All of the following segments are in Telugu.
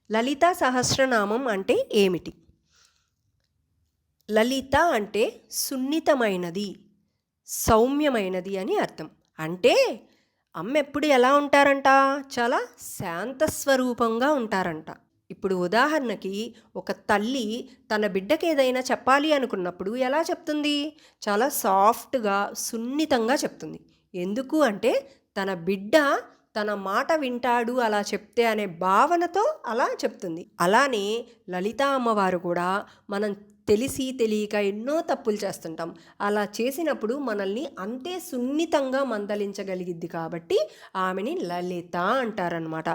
లలితా సహస్రనామం అంటే ఏమిటి? లలిత అంటే సున్నితమైనది, సౌమ్యమైనది అని అర్థం. అంటే అమ్మ ఎప్పుడు ఎలా ఉంటారంట? చాలా శాంత స్వరూపంగా ఉంటారంట. ఇప్పుడు ఉదాహరణకి ఒక తల్లి తన బిడ్డకి ఏదైనా చెప్పాలి అనుకున్నప్పుడు ఎలా చెప్తుంది? చాలా సాఫ్ట్‌గా, సున్నితంగా చెప్తుంది. ఎందుకు అంటే తన బిడ్డ తన మాట వింటాడు అలా చెప్తే అనే భావనతో అలా చెప్తుంది. అలానే లలితా అమ్మవారు కూడా మనం తెలిసి తెలియక ఎన్నో తప్పులు చేస్తుంటాం. అలా చేసినప్పుడు మనల్ని అంతే సున్నితంగా మందలించగలిగిద్ది కాబట్టి ఆమెని లలిత అంటారనమాట.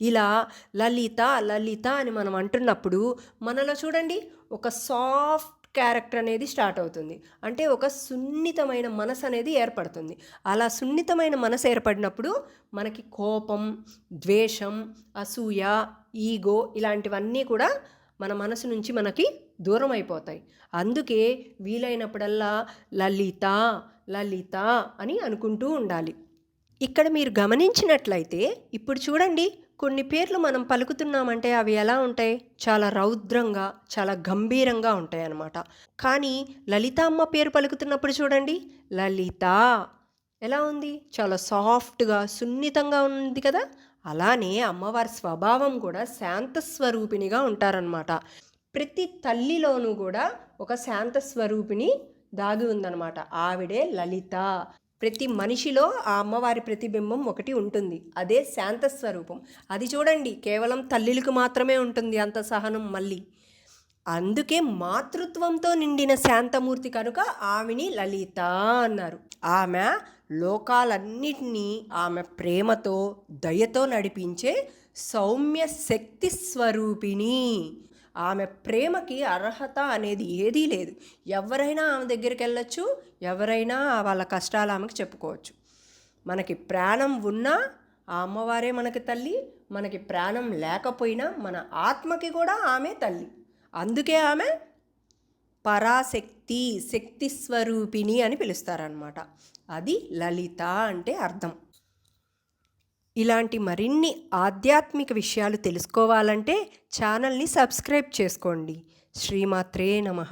ఇలా లలిత లలిత అని మనం అంటున్నప్పుడు మనలో చూడండి ఒక సాఫ్ట్ క్యారెక్టర్ అనేది స్టార్ట్ అవుతుంది. అంటే ఒక సున్నితమైన మనసు అనేది ఏర్పడుతుంది. అలా సున్నితమైన మనసు ఏర్పడినప్పుడు మనకి కోపం, ద్వేషం, అసూయ, ఈగో ఇలాంటివన్నీ కూడా మన మనసు నుంచి మనకి దూరం అయిపోతాయి. అందుకే వీలైనప్పుడల్లా లలిత లలిత అని అనుకుంటూ ఉండాలి. ఇక్కడ మీరు గమనించినట్లయితే ఇప్పుడు చూడండి కొన్ని పేర్లు మనం పలుకుతున్నామంటే అవి ఎలా ఉంటాయి? చాలా రౌద్రంగా, చాలా గంభీరంగా ఉంటాయి అన్నమాట. కానీ లలితామ్మ పేరు పలుకుతున్నప్పుడు చూడండి, లలిత ఎలా ఉంది? చాలా సాఫ్ట్‌గా, సున్నితంగా ఉంది కదా! అలానే అమ్మవారి స్వభావం కూడా శాంత స్వరూపిణిగా ఉంటారనమాట. ప్రతి తల్లిలోనూ కూడా ఒక శాంత స్వరూపిణి దాగి ఉందన్నమాట. ఆవిడే లలిత. ప్రతి మనిషిలో ఆ అమ్మవారి ప్రతిబింబం ఒకటి ఉంటుంది. అదే శాంత స్వరూపం. అది చూడండి కేవలం తల్లులకు మాత్రమే ఉంటుంది అంత సహనం మళ్ళీ. అందుకే మాతృత్వంతో నిండిన శాంతమూర్తి కనుక ఆమెని లలిత అన్నారు. ఆమె లోకాలన్నిటినీ ఆమె ప్రేమతో, దయతో నడిపించే సౌమ్య శక్తి స్వరూపిణి. ఆమె ప్రేమకి అర్హత అనేది ఏదీ లేదు. ఎవరైనా ఆమె దగ్గరికి వెళ్ళొచ్చు, ఎవరైనా వాళ్ళ కష్టాలు ఆమెకు చెప్పుకోవచ్చు. మనకి ప్రాణం ఉన్నా ఆ అమ్మవారే మనకి తల్లి, మనకి ప్రాణం లేకపోయినా మన ఆత్మకి కూడా ఆమె తల్లి. అందుకే ఆమె పరాశక్తి, శక్తి స్వరూపిణి అని పిలుస్తారనమాట. అది లలిత అంటే అర్థం. ఇలాంటి మరిన్ని ఆధ్యాత్మిక విషయాలు తెలుసుకోవాలంటే ఛానల్ని సబ్స్క్రైబ్ చేసుకోండి. శ్రీమాత్రే నమః.